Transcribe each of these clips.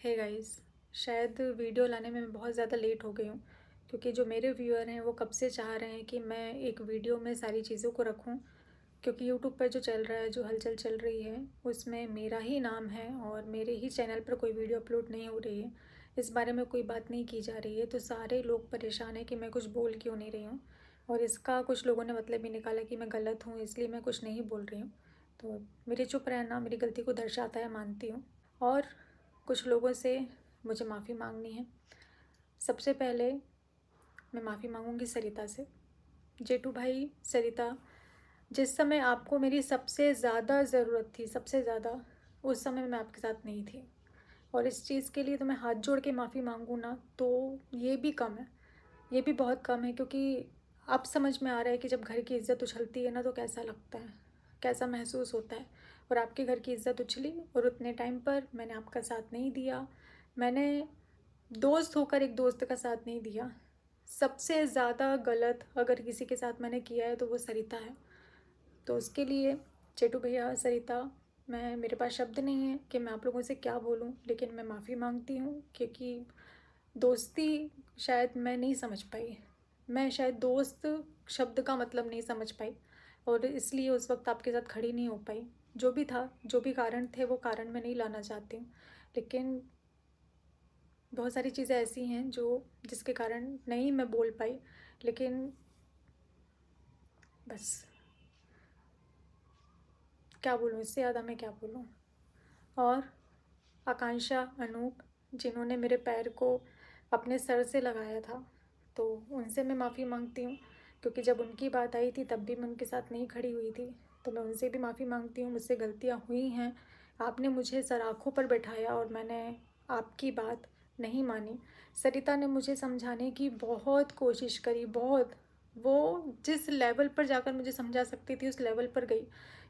Hey guys, शायद video लाने में मैं बहुत ज़्यादा लेट हो गई हूँ क्योंकि जो मेरे व्यूअर हैं वो कब से चाह रहे हैं कि मैं एक वीडियो में सारी चीज़ों को रखूँ। क्योंकि यूट्यूब पर जो चल रहा है, जो हलचल चल रही है, उसमें मेरा ही नाम है और मेरे ही चैनल पर कोई वीडियो अपलोड नहीं हो रही है। इस बारे में कोई बात नहीं की जा रही है, तो सारे लोग परेशान हैं कि मैं कुछ बोल क्यों नहीं रही हूँ। और इसका कुछ लोगों ने मतलब भी निकाला कि मैं गलत हूँ, इसलिए मैं कुछ नहीं बोल रही हूँ। तो मेरे चुप रहना मेरी गलती को दर्शाता है, मानती हूँ। और कुछ लोगों से मुझे माफ़ी मांगनी है। सबसे पहले मैं माफ़ी मांगूंगी सरिता से। जेठू भाई, सरिता, जिस समय आपको मेरी सबसे ज़्यादा ज़रूरत थी, सबसे ज़्यादा, उस समय मैं आपके साथ नहीं थी। और इस चीज़ के लिए तो मैं हाथ जोड़ के माफ़ी मांगूँ ना, तो ये भी कम है, ये भी बहुत कम है। क्योंकि अब समझ में आ रहा है कि जब घर की इज़्ज़त उछलती है ना, तो कैसा लगता है, कैसा महसूस होता है। और आपके घर की इज़्ज़त उछली और उतने टाइम पर मैंने आपका साथ नहीं दिया। मैंने दोस्त होकर एक दोस्त का साथ नहीं दिया। सबसे ज़्यादा गलत अगर किसी के साथ मैंने किया है तो वो सरिता है। तो उसके लिए चेटू भैया, सरिता, मेरे पास शब्द नहीं है कि मैं आप लोगों से क्या बोलूं, लेकिन मैं माफ़ी मांगती हूं। क्योंकि दोस्ती शायद मैं नहीं समझ पाई, मैं शायद दोस्त शब्द का मतलब नहीं समझ पाई, और इसलिए उस वक्त आपके साथ खड़ी नहीं हो पाई। जो भी था, जो भी कारण थे, वो कारण मैं नहीं लाना चाहती हूँ। लेकिन बहुत सारी चीज़ें ऐसी हैं जो जिसके कारण नहीं मैं बोल पाई। लेकिन बस, क्या बोलूँ, इससे ज़्यादा मैं क्या बोलूँ। और आकांक्षा, अनूप, जिन्होंने मेरे पैर को अपने सर से लगाया था, तो उनसे मैं माफ़ी मांगती हूँ। क्योंकि जब उनकी बात आई थी तब भी मैं उनके साथ नहीं खड़ी हुई थी, तो मैं उनसे भी माफ़ी मांगती हूँ। मुझसे गलतियाँ हुई हैं, आपने मुझे सराखों पर बैठाया और मैंने आपकी बात नहीं मानी। सरिता ने मुझे समझाने की बहुत कोशिश करी, बहुत। वो जिस लेवल पर जाकर मुझे समझा सकती थी उस लेवल पर गई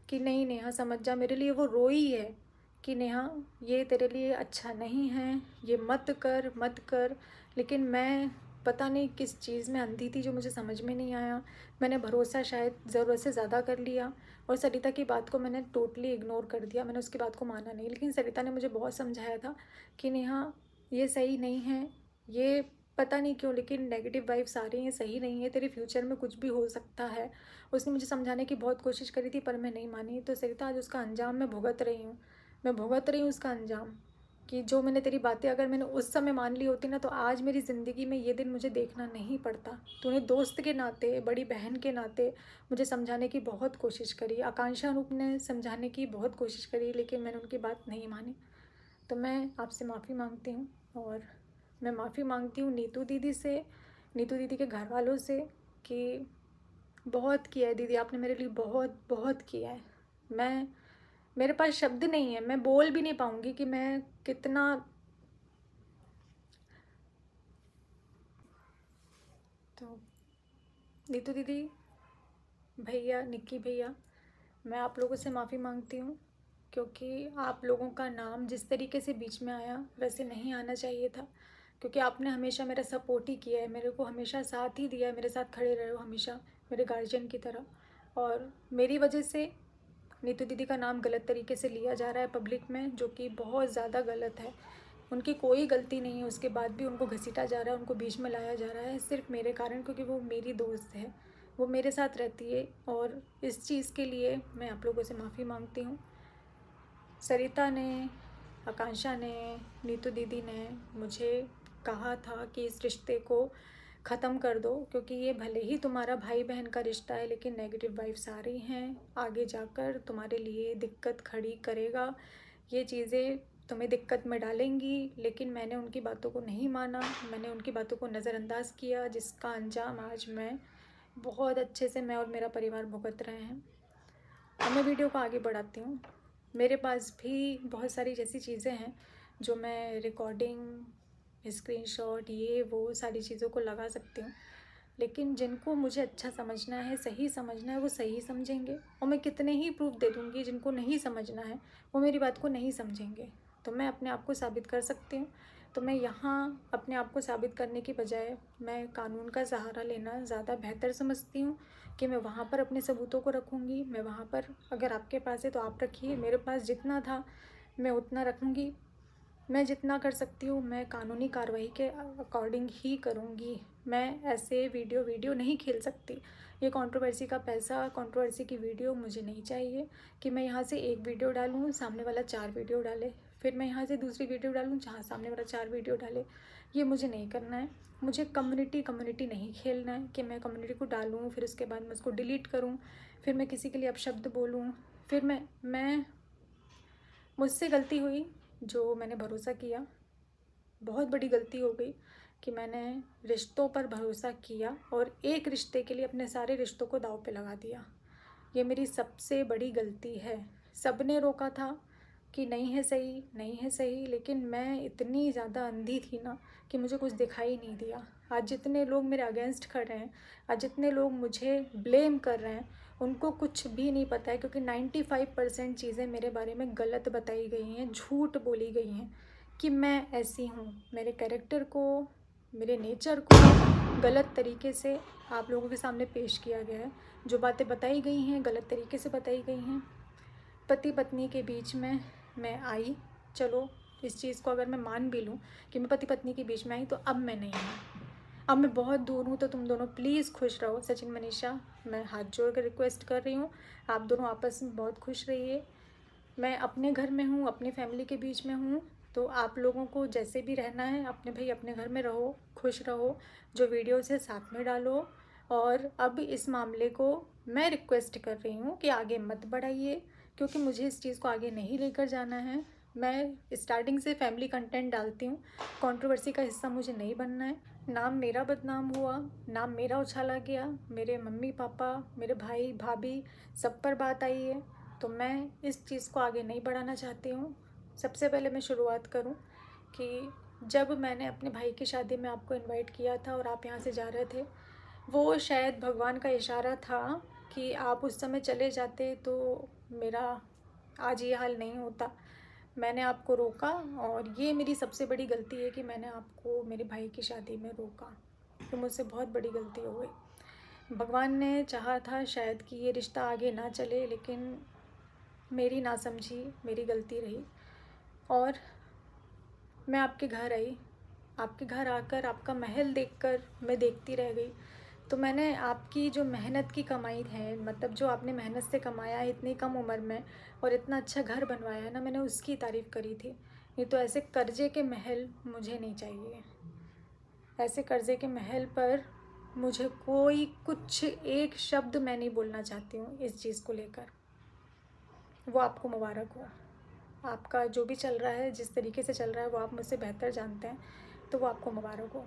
कि नहीं नेहा समझ जा, मेरे लिए वो रोई है कि नेहा ये तेरे लिए अच्छा नहीं है, ये मत कर मत कर। लेकिन मैं पता नहीं किस चीज़ में अंधी थी जो मुझे समझ में नहीं आया। मैंने भरोसा शायद ज़रूरत से ज़्यादा कर लिया और सरिता की बात को मैंने टोटली इग्नोर कर दिया, मैंने उसकी बात को माना नहीं। लेकिन सरिता ने मुझे बहुत समझाया था कि नेहा ये सही नहीं है, ये पता नहीं क्यों लेकिन नेगेटिव वाइब्स आ रही हैं, सही नहीं है, तेरे फ्यूचर में कुछ भी हो सकता है। उसने मुझे समझाने की बहुत कोशिश करी थी पर मैं नहीं मानी। तो सरिता, आज उसका अंजाम मैं भुगत रही हूँ, मैं भुगत रही हूँ उसका अंजाम। कि जो मैंने तेरी बातें अगर मैंने उस समय मान ली होती ना, तो आज मेरी ज़िंदगी में ये दिन मुझे देखना नहीं पड़ता। तूने दोस्त के नाते, बड़ी बहन के नाते मुझे समझाने की बहुत कोशिश करी, आकांक्षा रूप ने समझाने की बहुत कोशिश करी, लेकिन मैंने उनकी बात नहीं मानी। तो मैं आपसे माफ़ी मांगती हूँ। और मैं माफ़ी मांगती हूँ नीतू दीदी से, नीतू दीदी के घर वालों से, कि बहुत किया है दीदी, आपने मेरे लिए बहुत बहुत किया है। मैं मेरे पास शब्द नहीं है, मैं बोल भी नहीं पाऊँगी कि मैं कितना। तो नीतू दीदी, भैया, निक्की भैया, मैं आप लोगों से माफ़ी मांगती हूँ। क्योंकि आप लोगों का नाम जिस तरीके से बीच में आया वैसे नहीं आना चाहिए था। क्योंकि आपने हमेशा मेरा सपोर्ट ही किया है, मेरे को हमेशा साथ ही दिया है, मेरे साथ खड़े रहे हो हमेशा मेरे गार्जियन की तरह। और मेरी वजह से नीतू दीदी का नाम गलत तरीके से लिया जा रहा है पब्लिक में, जो कि बहुत ज़्यादा गलत है। उनकी कोई गलती नहीं है, उसके बाद भी उनको घसीटा जा रहा है, उनको बीच में लाया जा रहा है सिर्फ मेरे कारण, क्योंकि वो मेरी दोस्त है, वो मेरे साथ रहती है। और इस चीज़ के लिए मैं आप लोगों से माफ़ी मांगती हूँ। सरिता ने, आकांक्षा ने, नीतू दीदी ने मुझे कहा था कि इस रिश्ते को ख़त्म कर दो, क्योंकि ये भले ही तुम्हारा भाई बहन का रिश्ता है, लेकिन नेगेटिव वाइब्स आ रही हैं, आगे जाकर तुम्हारे लिए दिक्कत खड़ी करेगा, ये चीज़ें तुम्हें दिक्कत में डालेंगी। लेकिन मैंने उनकी बातों को नहीं माना, मैंने उनकी बातों को नज़रअंदाज किया, जिसका अंजाम आज मैं बहुत अच्छे से, मैं और मेरा परिवार भुगत रहे हैं। अब मैं वीडियो को आगे बढ़ाती हूँ। मेरे पास भी बहुत सारी जैसी चीज़ें हैं जो मैं रिकॉर्डिंग, स्क्रीनशॉट, ये वो सारी चीज़ों को लगा सकती हूँ। लेकिन जिनको मुझे अच्छा समझना है, सही समझना है, वो सही समझेंगे। और मैं कितने ही प्रूफ दे दूँगी, जिनको नहीं समझना है वो मेरी बात को नहीं समझेंगे। तो मैं अपने आप को साबित कर सकती हूँ। तो मैं यहाँ अपने आप को साबित करने की बजाय मैं कानून का सहारा लेना ज़्यादा बेहतर समझती हूँ। कि मैं वहाँ पर अपने सबूतों को रखूँगी, मैं वहाँ पर, अगर आपके पास है तो आप रखिए, मेरे पास जितना था मैं उतना रखूँगी। मैं जितना कर सकती हूँ मैं कानूनी कार्रवाई के अकॉर्डिंग ही करूँगी। मैं ऐसे वीडियो नहीं खेल सकती। ये कंट्रोवर्सी का पैसा, कंट्रोवर्सी की वीडियो मुझे नहीं चाहिए कि मैं यहाँ से एक वीडियो डालूँ, सामने वाला 4 वीडियो डाले, फिर मैं यहाँ से दूसरी वीडियो डालूँ जहाँ सामने वाला 4 वीडियो डाले। ये मुझे नहीं करना है। मुझे कम्युनिटी नहीं खेलना है कि मैं कम्युनिटी को डालूँ, फिर उसके बाद मैं उसको डिलीट करूँ, फिर मैं किसी के लिए अपशब्द बोलूँ, फिर मैं मुझसे गलती हुई जो मैंने भरोसा किया। बहुत बड़ी गलती हो गई कि मैंने रिश्तों पर भरोसा किया और एक रिश्ते के लिए अपने सारे रिश्तों को दांव पे लगा दिया। ये मेरी सबसे बड़ी गलती है। सबने रोका था कि नहीं है सही, नहीं है सही, लेकिन मैं इतनी ज़्यादा अंधी थी ना कि मुझे कुछ दिखाई नहीं दिया। आज जितने लोग मेरे अगेंस्ट खड़े हैं, आज जितने लोग मुझे ब्लेम कर रहे हैं, उनको कुछ भी नहीं पता है, क्योंकि 95% चीज़ें मेरे बारे में गलत बताई गई हैं, झूठ बोली गई हैं कि मैं ऐसी हूँ। मेरे कैरेक्टर को, मेरे नेचर को गलत तरीके से आप लोगों के सामने पेश किया गया है। जो बातें बताई गई हैं गलत तरीके से बताई गई हैं। पति पत्नी के बीच में मैं आई, चलो इस चीज़ को अगर मैं मान भी लूँ कि मैं पति पत्नी के बीच में आई, तो अब मैं नहीं हूँ, अब मैं बहुत दूर हूँ। तो तुम दोनों प्लीज़ खुश रहो। सचिन मनीषा, मैं हाथ जोड़ कर रिक्वेस्ट कर रही हूँ, आप दोनों आपस में बहुत खुश रहिए। मैं अपने घर में हूँ, अपनी फैमिली के बीच में हूँ, तो आप लोगों को जैसे भी रहना है अपने भाई अपने घर में रहो, खुश रहो। जो वीडियोस है साथ में डालो। और अब इस मामले को मैं रिक्वेस्ट कर रही हूँ कि आगे मत बढ़ाइए, क्योंकि मुझे इस चीज़ को आगे नहीं लेकर जाना है। मैं स्टार्टिंग से फैमिली कंटेंट डालती हूँ, कंट्रोवर्सी का हिस्सा मुझे नहीं बनना है। नाम मेरा बदनाम हुआ, नाम मेरा उछाला गया, मेरे मम्मी पापा, मेरे भाई भाभी सब पर बात आई है, तो मैं इस चीज़ को आगे नहीं बढ़ाना चाहती हूँ। सबसे पहले मैं शुरुआत करूँ कि जब मैंने अपने भाई की शादी में आपको इनवाइट किया था और आप यहाँ से जा रहे थे, वो शायद भगवान का इशारा था कि आप उस समय चले जाते तो मेरा आज ये हाल नहीं होता। मैंने आपको रोका और ये मेरी सबसे बड़ी गलती है कि मैंने आपको मेरे भाई की शादी में रोका। तो मुझसे बहुत बड़ी गलती हो गई। भगवान ने चाहा था शायद कि ये रिश्ता आगे ना चले, लेकिन मेरी नासमझी, मेरी गलती रही। और मैं आपके घर आई, आपके घर आकर आपका महल देखकर मैं देखती रह गई। तो मैंने आपकी जो मेहनत की कमाई है, मतलब जो आपने मेहनत से कमाया है इतनी कम उम्र में और इतना अच्छा घर बनवाया है ना, मैंने उसकी तारीफ़ करी थी। नहीं तो ऐसे कर्जे के महल मुझे नहीं चाहिए। ऐसे कर्जे के महल पर मुझे कोई कुछ एक शब्द मैं नहीं बोलना चाहती हूँ इस चीज़ को लेकर। वो आपको मुबारक हो। आपका जो भी चल रहा है, जिस तरीके से चल रहा है, वो आप मुझसे बेहतर जानते हैं, तो वो आपको मुबारक हो।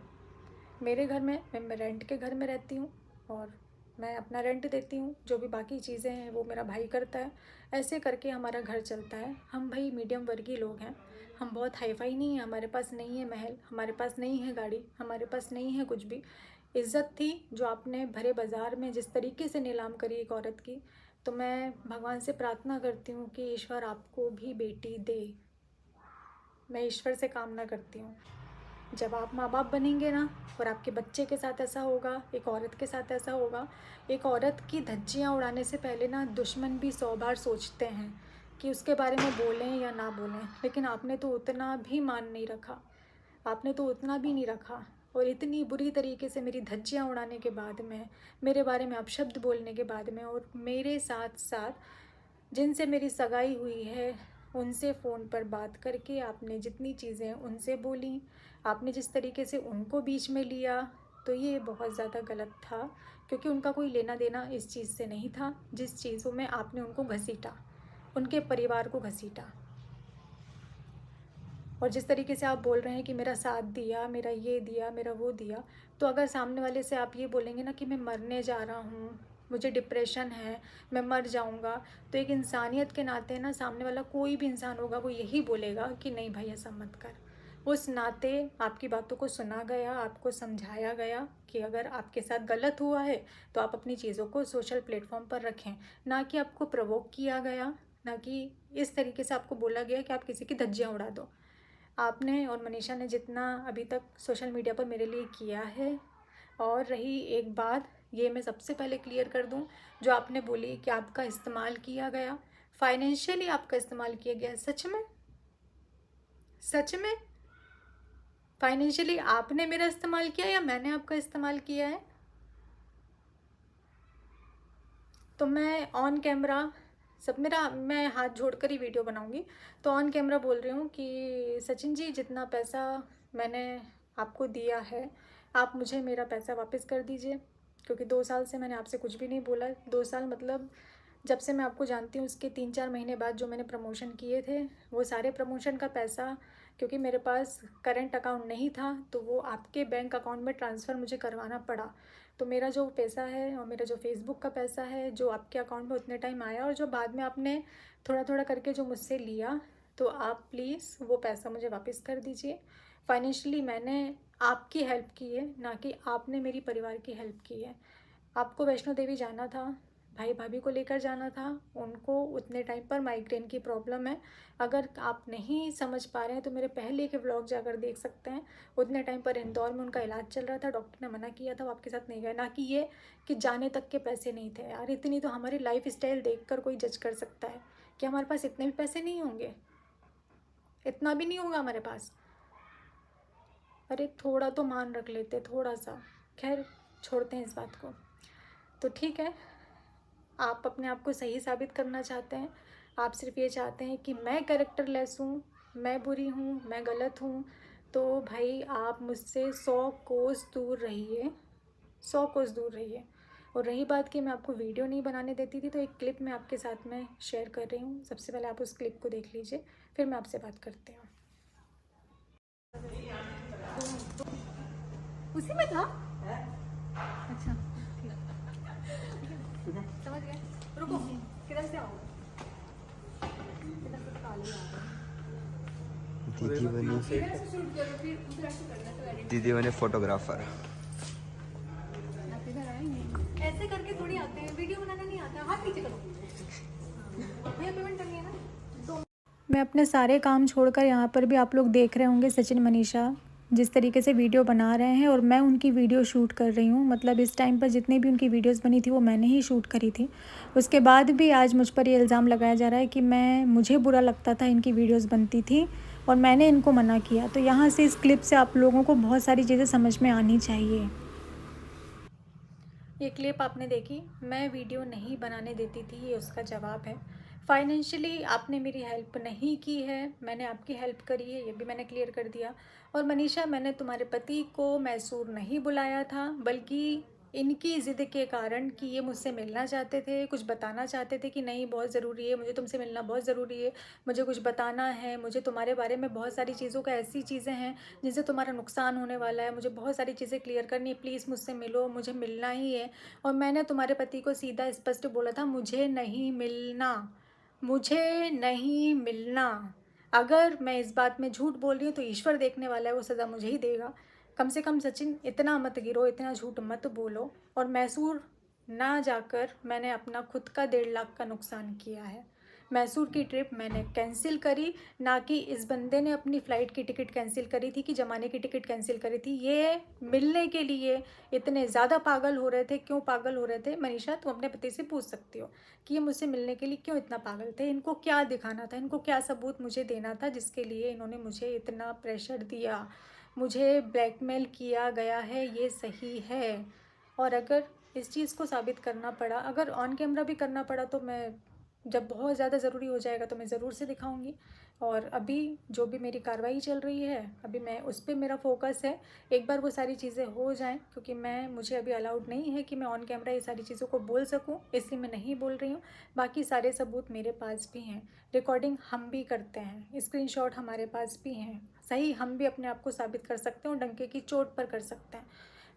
मेरे घर में मैं रेंट के घर में रहती हूँ और मैं अपना रेंट देती हूँ। जो भी बाकी चीज़ें हैं वो मेरा भाई करता है। ऐसे करके हमारा घर चलता है। हम भाई मीडियम वर्गीय लोग हैं। हम बहुत हाई फाई नहीं हैं, हमारे पास नहीं है महल, हमारे पास नहीं है गाड़ी, हमारे पास नहीं है कुछ भी। इज़्ज़त थी जो आपने भरे बाज़ार में जिस तरीके से नीलाम करी एक औरत की, तो मैं भगवान से प्रार्थना करती हूँ कि ईश्वर आपको भी बेटी दे। मैं ईश्वर से कामना करती हूँ। जब आप माँ बाप बनेंगे ना और आपके बच्चे के साथ ऐसा होगा, एक औरत के साथ ऐसा होगा, एक औरत की धज्जियाँ उड़ाने से पहले ना दुश्मन भी 100 बार सोचते हैं कि उसके बारे में बोलें या ना बोलें। लेकिन आपने तो उतना भी मान नहीं रखा, आपने तो उतना भी नहीं रखा। और इतनी बुरी तरीके से मेरी धज्जियाँ उड़ाने के बाद में, मेरे बारे में अपशब्द बोलने के बाद में, और मेरे साथ साथ जिनसे मेरी सगाई हुई है उनसे फ़ोन पर बात करके आपने जितनी चीज़ें उनसे बोली, आपने जिस तरीके से उनको बीच में लिया, तो ये बहुत ज़्यादा गलत था। क्योंकि उनका कोई लेना देना इस चीज़ से नहीं था जिस चीज़ों में आपने उनको घसीटा, उनके परिवार को घसीटा। और जिस तरीके से आप बोल रहे हैं कि मेरा साथ दिया, मेरा ये दिया, मेरा वो दिया, तो अगर सामने वाले से आप ये बोलेंगे ना कि मैं मरने जा रहा हूँ, मुझे डिप्रेशन है, मैं मर जाऊँगा, तो एक इंसानियत के नाते ना सामने वाला कोई भी इंसान होगा वो यही बोलेगा कि नहीं भाई ऐसा मत कर। उस नाते आपकी बातों को सुना गया, आपको समझाया गया कि अगर आपके साथ गलत हुआ है तो आप अपनी चीज़ों को सोशल प्लेटफॉर्म पर रखें, ना कि आपको प्रवोक किया गया, ना कि इस तरीके से आपको बोला गया कि आप किसी की धज्जियाँ उड़ा दो। आपने और मनीषा ने जितना अभी तक सोशल मीडिया पर मेरे लिए किया है, और रही एक बात, ये मैं सबसे पहले क्लियर कर दूं, जो आपने बोली कि आपका इस्तेमाल किया गया, फाइनेंशियली आपका इस्तेमाल किया गया, सच में सच में फाइनेंशियली आपने मेरा इस्तेमाल किया या मैंने आपका इस्तेमाल किया है? तो मैं ऑन कैमरा मैं हाथ जोड़कर ही वीडियो बनाऊंगी। तो ऑन कैमरा बोल रही हूँ कि सचिन जी, जितना पैसा मैंने आपको दिया है, आप मुझे मेरा पैसा वापस कर दीजिए, क्योंकि 2 साल से मैंने आपसे कुछ भी नहीं बोला। 2 साल मतलब जब से मैं आपको जानती हूँ उसके 3-4 महीने बाद जो मैंने प्रमोशन किए थे, वो सारे प्रमोशन का पैसा, क्योंकि मेरे पास करंट अकाउंट नहीं था, तो वो आपके बैंक अकाउंट में ट्रांसफ़र मुझे करवाना पड़ा। तो मेरा जो पैसा है और मेरा जो फेसबुक का पैसा है जो आपके अकाउंट में उतने टाइम आया, और जो बाद में आपने थोड़ा थोड़ा करके जो मुझसे लिया, तो आप प्लीज़ वो पैसा मुझे वापस कर दीजिए। फाइनेंशियली मैंने आपकी हेल्प की है, ना कि आपने मेरी परिवार की हेल्प की है। आपको वैष्णो देवी जाना था, भाई भाभी को लेकर जाना था, उनको उतने टाइम पर माइग्रेन की प्रॉब्लम है। अगर आप नहीं समझ पा रहे हैं तो मेरे पहले के व्लॉग जाकर देख सकते हैं। उतने टाइम पर इंदौर में उनका इलाज चल रहा था, डॉक्टर ने मना किया था, वो आपके साथ नहीं गए। ना कि ये कि जाने तक के पैसे नहीं थे। यार, इतनी तो हमारी लाइफ स्टाइल देख कर कोई जज कर सकता है कि हमारे पास इतने भी पैसे नहीं होंगे, इतना भी नहीं होगा हमारे पास। अरे थोड़ा तो मान रख लेते, थोड़ा सा। खैर, छोड़ते हैं इस बात को। तो ठीक है, आप अपने आप को सही साबित करना चाहते हैं। आप सिर्फ ये चाहते हैं कि मैं कैरेक्टरलेस हूँ, मैं बुरी हूँ, मैं गलत हूँ। तो भाई, आप मुझसे 100 कोस दूर रहिए, 100 कोस दूर रहिए। और रही बात कि मैं आपको वीडियो नहीं बनाने देती थी, तो एक क्लिप मैं आपके साथ में शेयर कर रही हूँ। सबसे पहले आप उस क्लिप को देख लीजिए, फिर मैं आपसे बात करती हूँ। उसी में था? अच्छा, समझ गए। रुको, किधर से आओगे? किधर से काले आ रहे हैं? दीदी बनी इधर से शूट करो, फिर उधर से करना, तो edit दीदी बने फोटोग्राफर। आप इधर आएंगे। ऐसे करके थोड़ी आते हैं, वीडियो बनाना नहीं आता। हाथ नीचे करो भैया, पेमेंट करनी है ना। तो मैं अपने सारे काम छोड़कर यहाँ पर भी, आप लोग देख रहे होंगे सचिन मनीषा जिस तरीके से वीडियो बना रहे हैं, और मैं उनकी वीडियो शूट कर रही हूँ। मतलब इस टाइम पर जितनी भी उनकी वीडियोस बनी थी वो मैंने ही शूट करी थी। उसके बाद भी आज मुझ पर ये इल्ज़ाम लगाया जा रहा है कि मुझे बुरा लगता था इनकी वीडियोस बनती थी और मैंने इनको मना किया। तो यहाँ से इस क्लिप से आप लोगों को बहुत सारी चीज़ें समझ में आनी चाहिए। ये क्लिप आपने देखी, मैं वीडियो नहीं बनाने देती थी, ये उसका जवाब है। फाइनेंशियली आपने मेरी हेल्प नहीं की है, मैंने आपकी हेल्प करी है, ये भी मैंने क्लियर कर दिया। और मनीषा, मैंने तुम्हारे पति को मैसूर नहीं बुलाया था, बल्कि इनकी ज़िद के कारण कि ये मुझसे मिलना चाहते थे, कुछ बताना चाहते थे कि नहीं बहुत ज़रूरी है, मुझे तुमसे मिलना बहुत ज़रूरी है, मुझे कुछ बताना है, मुझे तुम्हारे बारे में बहुत सारी चीज़ों का, ऐसी चीज़ें हैं जिनसे तुम्हारा नुकसान होने वाला है, मुझे बहुत सारी चीज़ें क्लियर करनी है, प्लीज़ मुझसे मिलो, मुझे मिलना ही है। और मैंने तुम्हारे पति को सीधा स्पष्ट बोला था, मुझे नहीं मिलना, मुझे नहीं मिलना। अगर मैं इस बात में झूठ बोल रही हूँ तो ईश्वर देखने वाला है, वो सज़ा मुझे ही देगा। कम से कम सचिन, इतना मत गिरो, इतना झूठ मत बोलो। और मैसूर ना जाकर मैंने अपना खुद का 1.5 लाख का नुकसान किया है। मैसूर की ट्रिप मैंने कैंसिल करी, ना कि इस बंदे ने अपनी फ़्लाइट की टिकट कैंसिल करी थी, कि जमाने की टिकट कैंसिल करी थी। ये मिलने के लिए इतने ज़्यादा पागल हो रहे थे। क्यों पागल हो रहे थे मनीषा, तुम अपने पति से पूछ सकती हो कि ये मुझसे मिलने के लिए क्यों इतना पागल थे। इनको क्या दिखाना था, इनको क्या सबूत मुझे देना था जिसके लिए इन्होंने मुझे इतना प्रेशर दिया, मुझे ब्लैकमेल किया गया है, ये सही है। और अगर इस चीज़ को साबित करना पड़ा, अगर ऑन कैमरा भी करना पड़ा, तो मैं, जब बहुत ज़्यादा ज़रूरी हो जाएगा तो मैं ज़रूर से दिखाऊंगी। और अभी जो भी मेरी कार्रवाई चल रही है, अभी मैं उस पर मेरा फोकस है। एक बार वो सारी चीज़ें हो जाएं, क्योंकि मुझे अभी अलाउड नहीं है कि मैं ऑन कैमरा ये सारी चीज़ों को बोल सकूं, इसलिए मैं नहीं बोल रही हूँ। बाकी सारे सबूत मेरे पास भी हैं, रिकॉर्डिंग हम भी करते हैं, स्क्रीनशॉट हमारे पास भी हैं। सही, हम भी अपने आप को साबित कर सकते हैं और डंके की चोट पर कर सकते हैं।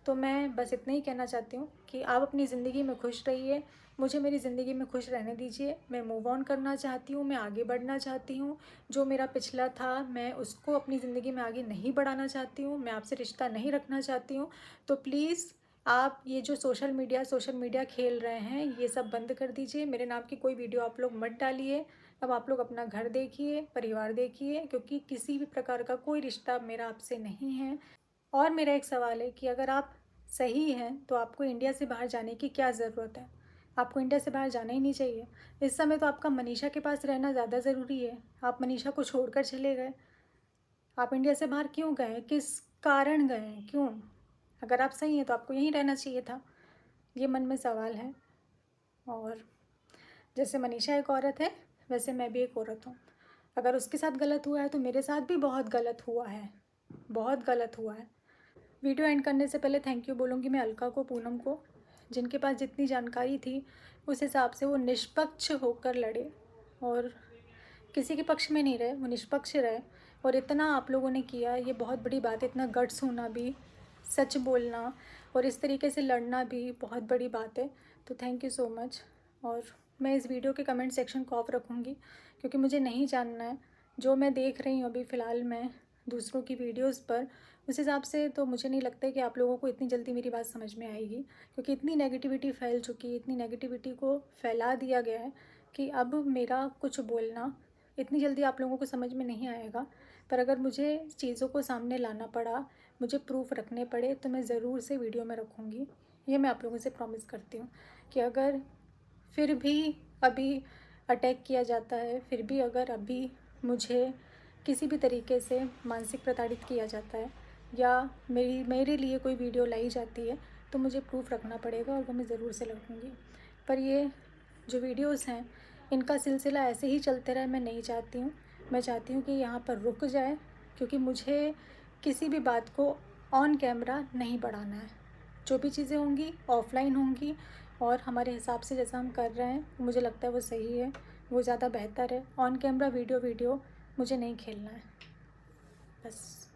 तो मैं बस इतना ही कहना चाहती हूँ कि आप अपनी ज़िंदगी में खुश रहिए, मुझे मेरी ज़िंदगी में खुश रहने दीजिए। मैं मूव ऑन करना चाहती हूँ, मैं आगे बढ़ना चाहती हूँ। जो मेरा पिछला था, मैं उसको अपनी ज़िंदगी में आगे नहीं बढ़ाना चाहती हूँ, मैं आपसे रिश्ता नहीं रखना चाहती हूँ। तो प्लीज़ आप ये जो सोशल मीडिया खेल रहे हैं, ये सब बंद कर दीजिए। मेरे नाम की कोई वीडियो आप लोग मत डालिए। अब आप लोग अपना घर देखिए, परिवार देखिए, क्योंकि किसी भी प्रकार का कोई रिश्ता मेरा आपसे नहीं है। और मेरा एक सवाल है कि अगर आप सही हैं तो आपको इंडिया से बाहर जाने की क्या ज़रूरत है? आपको इंडिया से बाहर जाना ही नहीं चाहिए। इस समय तो आपका मनीषा के पास रहना ज़्यादा ज़रूरी है। आप मनीषा को छोड़कर चले गए। आप इंडिया से बाहर क्यों गए, किस कारण गए, क्यों? अगर आप सही हैं तो आपको यहीं रहना चाहिए था। ये मन में सवाल है। और जैसे मनीषा एक औरत है, वैसे मैं भी एक औरत हूँ। अगर उसके साथ गलत हुआ है तो मेरे साथ भी बहुत गलत हुआ है, बहुत गलत हुआ है। वीडियो एंड करने से पहले थैंक यू बोलूँगी मैं अलका को, पूनम को, जिनके पास जितनी जानकारी थी उस हिसाब से वो निष्पक्ष होकर लड़े और किसी के पक्ष में नहीं रहे, वो निष्पक्ष रहे। और इतना आप लोगों ने किया, ये बहुत बड़ी बात है। इतना गट्स होना भी, सच बोलना और इस तरीके से लड़ना भी बहुत बड़ी बात है। तो थैंक यू सो मच। और मैं इस वीडियो के कमेंट सेक्शन को ऑफ रखूँगी क्योंकि मुझे नहीं जानना है। जो मैं देख रही हूँ अभी फ़िलहाल मैं दूसरों की वीडियोज़ पर, उस हिसाब से तो मुझे नहीं लगता है कि आप लोगों को इतनी जल्दी मेरी बात समझ में आएगी, क्योंकि इतनी नेगेटिविटी फैल चुकी है, इतनी नेगेटिविटी को फैला दिया गया है कि अब मेरा कुछ बोलना इतनी जल्दी आप लोगों को समझ में नहीं आएगा। पर अगर मुझे चीज़ों को सामने लाना पड़ा, मुझे प्रूफ रखने पड़े, तो मैं ज़रूर से वीडियो में रखूँगी। ये मैं आप लोगों से प्रॉमिस करती हूँ कि अगर फिर भी अभी अटैक किया जाता है, फिर भी अगर अभी मुझे किसी भी तरीके से मानसिक प्रताड़ित किया जाता है या मेरे लिए कोई वीडियो लाई जाती है, तो मुझे प्रूफ रखना पड़ेगा और वो मैं ज़रूर से रखूँगी। पर ये जो वीडियोज़ हैं इनका सिलसिला ऐसे ही चलते रहे, मैं नहीं चाहती हूँ। मैं चाहती हूँ कि यहाँ पर रुक जाए, क्योंकि मुझे किसी भी बात को ऑन कैमरा नहीं बढ़ाना है। जो भी चीज़ें होंगी ऑफलाइन होंगी और हमारे हिसाब से जैसा हम कर रहे हैं मुझे लगता है वो सही है, वो ज़्यादा बेहतर है। ऑन कैमरा वीडियो मुझे नहीं खेलना है, बस।